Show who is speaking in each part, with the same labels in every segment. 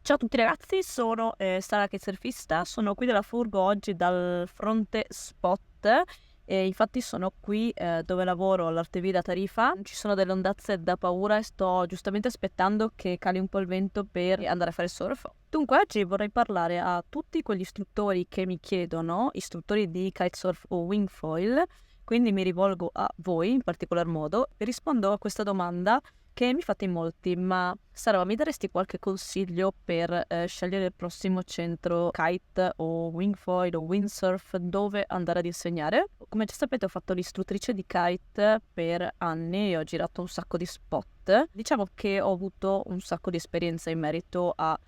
Speaker 1: Ciao a tutti ragazzi, sono Sara Kitesurfista, sono qui dalla Furgo oggi dal fronte spot e infatti sono qui dove lavoro all'Arte da Tarifa. Ci sono delle ondazze da paura e sto giustamente aspettando che cali un po' il vento per andare a fare surf. Dunque oggi vorrei parlare a tutti quegli istruttori che mi chiedono, istruttori di kitesurf o wingfoil, quindi mi rivolgo a voi in particolar modo e rispondo a questa domanda che mi fate in molti, ma Sara, mi daresti qualche consiglio per scegliere il prossimo centro kite o wingfoil o windsurf dove andare ad insegnare? Come già sapete ho fatto l'istruttrice di kite per anni e ho girato un sacco di spot. Diciamo che ho avuto un sacco di esperienza in merito a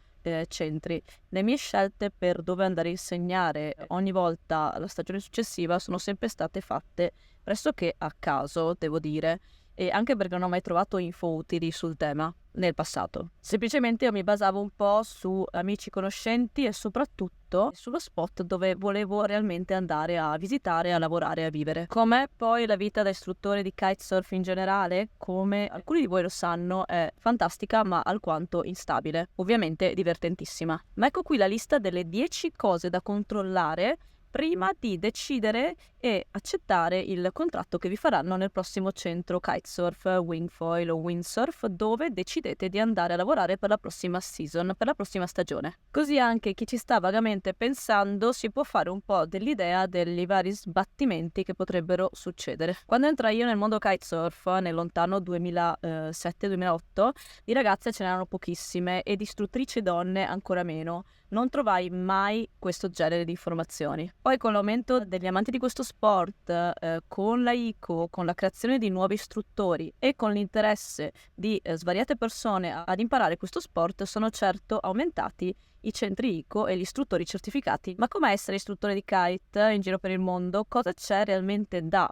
Speaker 1: centri. Le mie scelte per dove andare a insegnare ogni volta la stagione successiva sono sempre state fatte pressoché a caso, devo dire, e anche perché non ho mai trovato info utili sul tema nel passato. Semplicemente io mi basavo un po' su amici conoscenti e soprattutto sullo spot dove volevo realmente andare a visitare, a lavorare, a vivere. Com'è poi la vita da istruttore di kitesurf in generale? Come alcuni di voi lo sanno, è fantastica ma alquanto instabile. Ovviamente divertentissima. Ma ecco qui la lista delle 10 cose da controllare prima di decidere e accettare il contratto che vi faranno nel prossimo centro kitesurf, wingfoil o windsurf dove decidete di andare a lavorare per la prossima season, per la prossima stagione. Così anche chi ci sta vagamente pensando si può fare un po' dell'idea degli vari sbattimenti che potrebbero succedere. Quando entrai io nel mondo kitesurf nel lontano 2007-2008, di ragazze ce n'erano pochissime e di istruttrici donne ancora meno. Non trovai mai questo genere di informazioni. Poi con l'aumento degli amanti di questo sport, con la ICO, con la creazione di nuovi istruttori e con l'interesse di svariate persone ad imparare questo sport, sono certo aumentati i centri ICO e gli istruttori certificati. Ma com'è essere istruttore di kite in giro per il mondo? Cosa c'è realmente da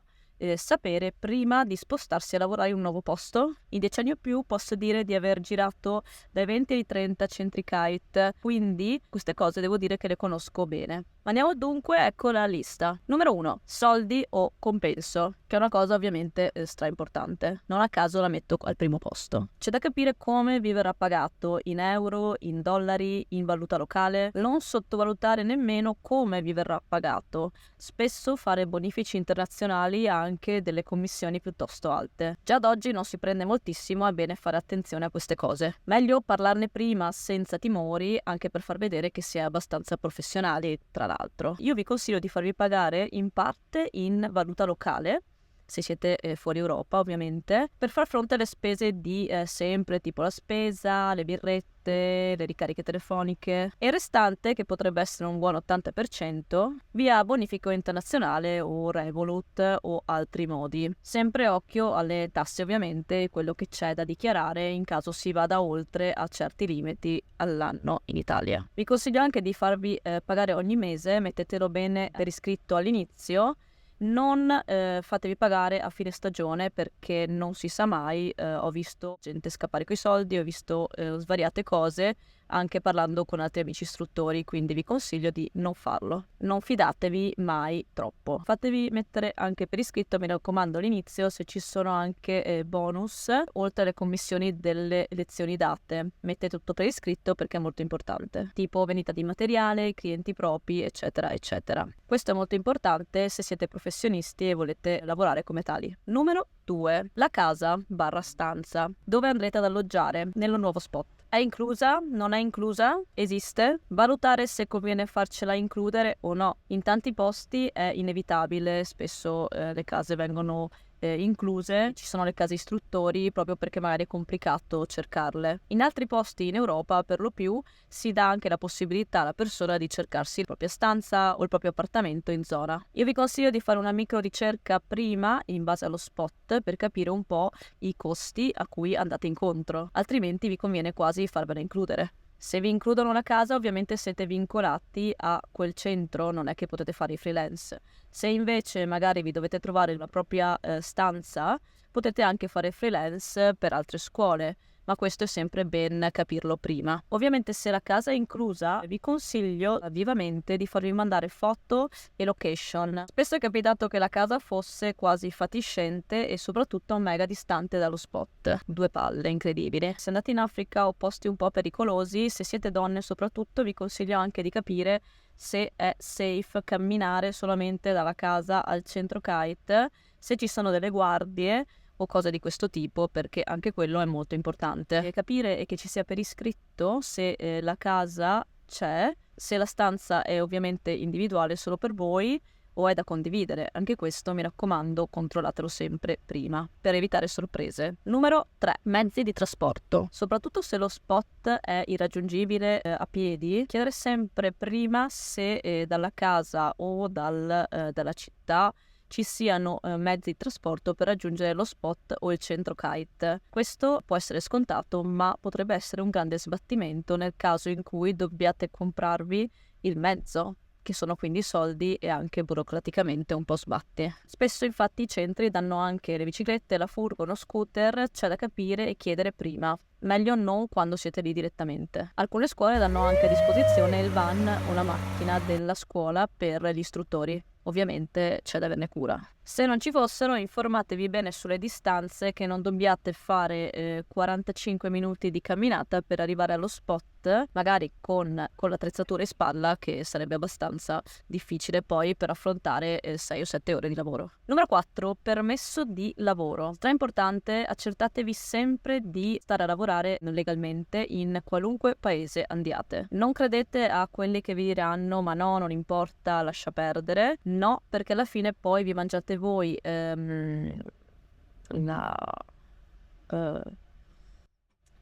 Speaker 1: sapere prima di spostarsi a lavorare in un nuovo posto? In 10 anni o più posso dire di aver girato dai 20 ai 30 centri kite, quindi queste cose devo dire che le conosco bene. Ma andiamo dunque, ecco la lista. Numero 1, soldi o compenso, che è una cosa ovviamente stra importante. Non a caso la metto al primo posto. C'è da capire come vi verrà pagato, in euro, in dollari, in valuta locale. Non sottovalutare nemmeno come vi verrà pagato. Spesso fare bonifici internazionali ha anche delle commissioni piuttosto alte. Già ad oggi non si prende moltissimo, è bene fare attenzione a queste cose. Meglio parlarne prima senza timori, anche per far vedere che si è abbastanza professionali, tra l'altro. Io vi consiglio di farvi pagare in parte in valuta locale, se siete fuori Europa ovviamente, per far fronte alle spese di sempre, tipo la spesa, le birrette, le ricariche telefoniche, e il restante, che potrebbe essere un buon 80%, via bonifico internazionale o Revolut o altri modi. Sempre occhio alle tasse ovviamente, quello che c'è da dichiarare in caso si vada oltre a certi limiti all'anno in Italia. Vi consiglio anche di farvi pagare ogni mese, mettetelo bene per iscritto all'inizio. Non fatevi pagare a fine stagione perché non si sa mai, ho visto gente scappare coi soldi, ho visto svariate cose anche parlando con altri amici istruttori, quindi vi consiglio di non farlo. Non fidatevi mai troppo. Fatevi mettere anche per iscritto, mi raccomando all'inizio, se ci sono anche bonus oltre alle commissioni delle lezioni date. Mettete tutto per iscritto perché è molto importante, tipo vendita di materiale, clienti propri, eccetera eccetera. Questo è molto importante se siete professionisti e volete lavorare come tali. Numero 2. La casa barra stanza. Dove andrete ad alloggiare nello nuovo spot? È inclusa? Non è inclusa? Esiste? Valutare se conviene farcela includere o no. In tanti posti è inevitabile, spesso le case vengono incluse, ci sono le case istruttori proprio perché magari è complicato cercarle. In altri posti in Europa per lo più si dà anche la possibilità alla persona di cercarsi la propria stanza o il proprio appartamento in zona. Io vi consiglio di fare una micro ricerca prima in base allo spot per capire un po' i costi a cui andate incontro, altrimenti vi conviene quasi farvela includere. Se vi includono la casa, ovviamente siete vincolati a quel centro, non è che potete fare i freelance. Se invece magari vi dovete trovare la propria stanza, potete anche fare freelance per altre scuole. ma questo è sempre ben capirlo prima. Ovviamente se la casa è inclusa, vi consiglio vivamente di farvi mandare foto e location. Spesso è capitato che la casa fosse quasi fatiscente e soprattutto mega distante dallo spot. Due palle, incredibile. Se andate in Africa o posti un po' pericolosi, se siete donne soprattutto, vi consiglio anche di capire se è safe camminare solamente dalla casa al centro kite, se ci sono delle guardie o cose di questo tipo, perché anche quello è molto importante. E capire è che ci sia per iscritto se la casa c'è, se la stanza è ovviamente individuale solo per voi o è da condividere. Anche questo, mi raccomando, controllatelo sempre prima per evitare sorprese. Numero 3. Mezzi di trasporto. Soprattutto se lo spot è irraggiungibile a piedi, chiedere sempre prima se dalla casa o dalla città ci siano mezzi di trasporto per raggiungere lo spot o il centro kite. Questo può essere scontato, ma potrebbe essere un grande sbattimento nel caso in cui dobbiate comprarvi il mezzo, che sono quindi soldi e anche burocraticamente un po' sbatti. Spesso infatti i centri danno anche le biciclette, la furgo, lo scooter, c'è da capire e chiedere prima. Meglio non quando siete lì direttamente. Alcune scuole danno anche a disposizione il van o la macchina della scuola per gli istruttori. Ovviamente c'è da averne cura. Se non ci fossero, informatevi bene sulle distanze, che non dobbiate fare 45 minuti di camminata per arrivare allo spot, magari con l'attrezzatura in spalla, che sarebbe abbastanza difficile poi per affrontare 6 o 7 ore di lavoro. Numero 4. Permesso di lavoro. Stra importante, accertatevi sempre di stare a lavorare legalmente in qualunque paese andiate. Non credete a quelli che vi diranno ma no, non importa, lascia perdere. No, perché alla fine poi vi mangiate voi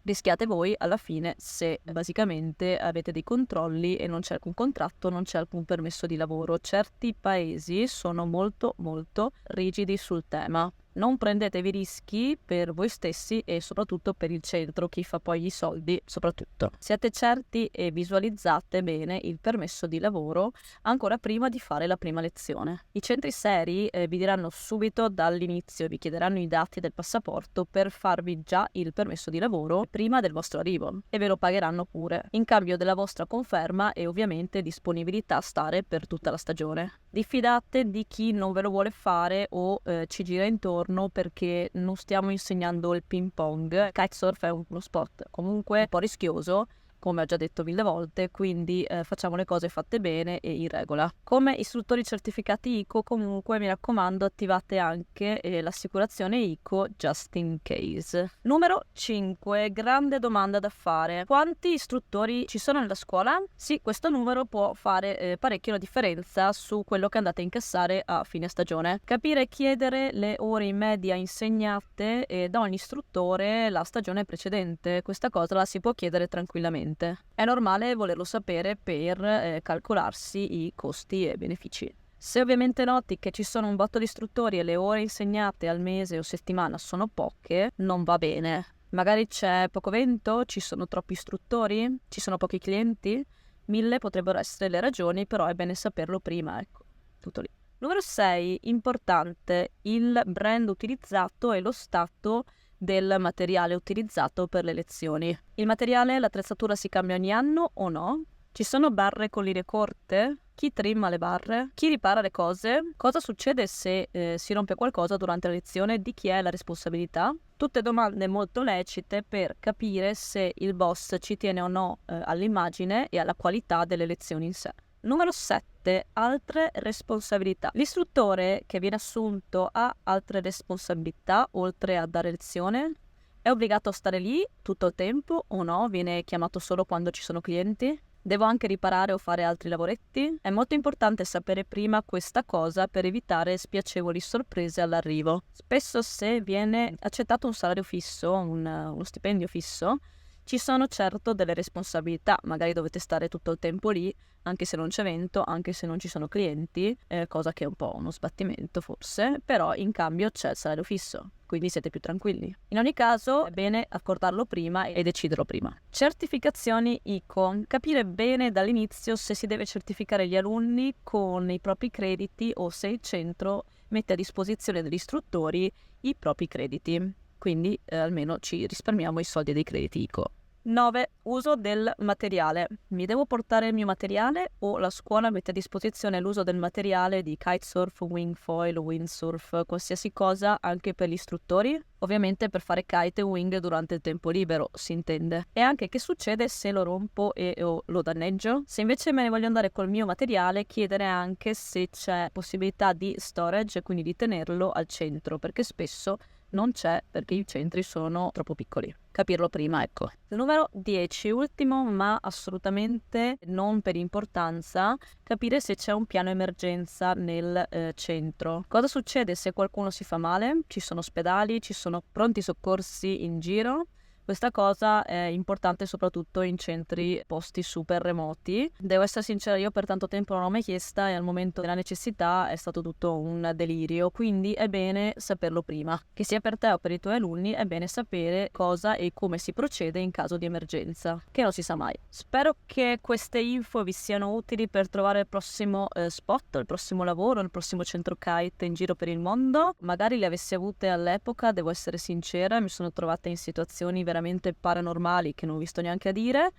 Speaker 1: rischiate voi alla fine se basicamente avete dei controlli e non c'è alcun contratto, non c'è alcun permesso di lavoro. Certi paesi sono molto molto rigidi sul tema. Non prendetevi rischi per voi stessi e soprattutto per il centro, chi fa poi i soldi soprattutto. Siate certi e visualizzate bene il permesso di lavoro ancora prima di fare la prima lezione. I centri seri vi diranno subito dall'inizio, vi chiederanno i dati del passaporto per farvi già il permesso di lavoro prima del vostro arrivo e ve lo pagheranno pure, in cambio della vostra conferma e ovviamente disponibilità a stare per tutta la stagione. Diffidate di chi non ve lo vuole fare o ci gira intorno perché non stiamo insegnando il ping pong. Kitesurf è uno sport comunque un po' rischioso, come ho già detto 1000 volte, quindi facciamo le cose fatte bene e in regola. Come istruttori certificati ICO, comunque, mi raccomando, attivate anche l'assicurazione ICO just in case. Numero 5. Grande domanda da fare. Quanti istruttori ci sono nella scuola? Sì, questo numero può fare parecchio la differenza su quello che andate a incassare a fine stagione. Capire e chiedere le ore in media insegnate da ogni istruttore la stagione precedente. Questa cosa la si può chiedere tranquillamente. È normale volerlo sapere per calcolarsi i costi e benefici. Se ovviamente noti che ci sono un botto di istruttori e le ore insegnate al mese o settimana sono poche, non va bene. Magari c'è poco vento, ci sono troppi istruttori, ci sono pochi clienti. 1000 potrebbero essere le ragioni, però è bene saperlo prima, ecco, tutto lì. Numero 6, importante, il brand utilizzato e lo stato del materiale utilizzato per le lezioni. Il materiale, l'attrezzatura si cambia ogni anno o no? Ci sono barre con linee corte? Chi trimma le barre? Chi ripara le cose? Cosa succede se si rompe qualcosa durante la lezione? Di chi è la responsabilità? Tutte domande molto lecite per capire se il boss ci tiene o no all'immagine e alla qualità delle lezioni in sé. Numero 7. Altre responsabilità. L'istruttore che viene assunto ha altre responsabilità oltre a dare lezione? È obbligato a stare lì tutto il tempo o no? Viene chiamato solo quando ci sono clienti? Devo anche riparare o fare altri lavoretti? È molto importante sapere prima questa cosa per evitare spiacevoli sorprese all'arrivo. Spesso, se viene accettato un salario fisso, uno stipendio fisso, ci sono certo delle responsabilità, magari dovete stare tutto il tempo lì, anche se non c'è vento, anche se non ci sono clienti, cosa che è un po' uno sbattimento forse, però in cambio c'è il salario fisso, quindi siete più tranquilli. In ogni caso è bene accordarlo prima e deciderlo prima. Certificazioni ICO. Capire bene dall'inizio se si deve certificare gli alunni con i propri crediti o se il centro mette a disposizione degli istruttori i propri crediti. quindi almeno ci risparmiamo i soldi dei crediti ICO. 9. Uso del materiale. Mi devo portare il mio materiale o la scuola mette a disposizione l'uso del materiale di kitesurf, wingfoil, windsurf, qualsiasi cosa anche per gli istruttori? Ovviamente per fare kite e wing durante il tempo libero, si intende. E anche che succede se lo rompo o lo danneggio? Se invece me ne voglio andare col mio materiale, chiedere anche se c'è possibilità di storage, quindi di tenerlo al centro, perché spesso non c'è perché i centri sono troppo piccoli. Capirlo prima, ecco. Numero 10, ultimo ma assolutamente non per importanza, capire se c'è un piano emergenza nel centro. Cosa succede se qualcuno si fa male? Ci sono ospedali, ci sono pronti soccorsi in giro. Questa cosa è importante soprattutto in centri posti super remoti. Devo essere sincera, io per tanto tempo non l'ho mai chiesta e al momento della necessità è stato tutto un delirio, quindi è bene saperlo prima. Che sia per te o per i tuoi alunni è bene sapere cosa e come si procede in caso di emergenza, che non si sa mai. Spero che queste info vi siano utili per trovare il prossimo spot, il prossimo lavoro, il prossimo centro kite in giro per il mondo. Magari le avessi avute all'epoca, devo essere sincera, mi sono trovata in situazioni veramente paranormali che non ho visto neanche a dire,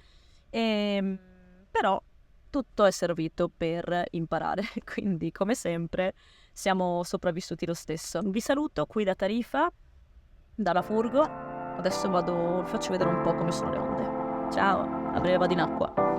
Speaker 1: però tutto è servito per imparare, quindi come sempre siamo sopravvissuti lo stesso. Vi saluto qui da Tarifa, dalla Furgo. Adesso vi faccio vedere un po' come sono le onde. Ciao, a breve vado in acqua.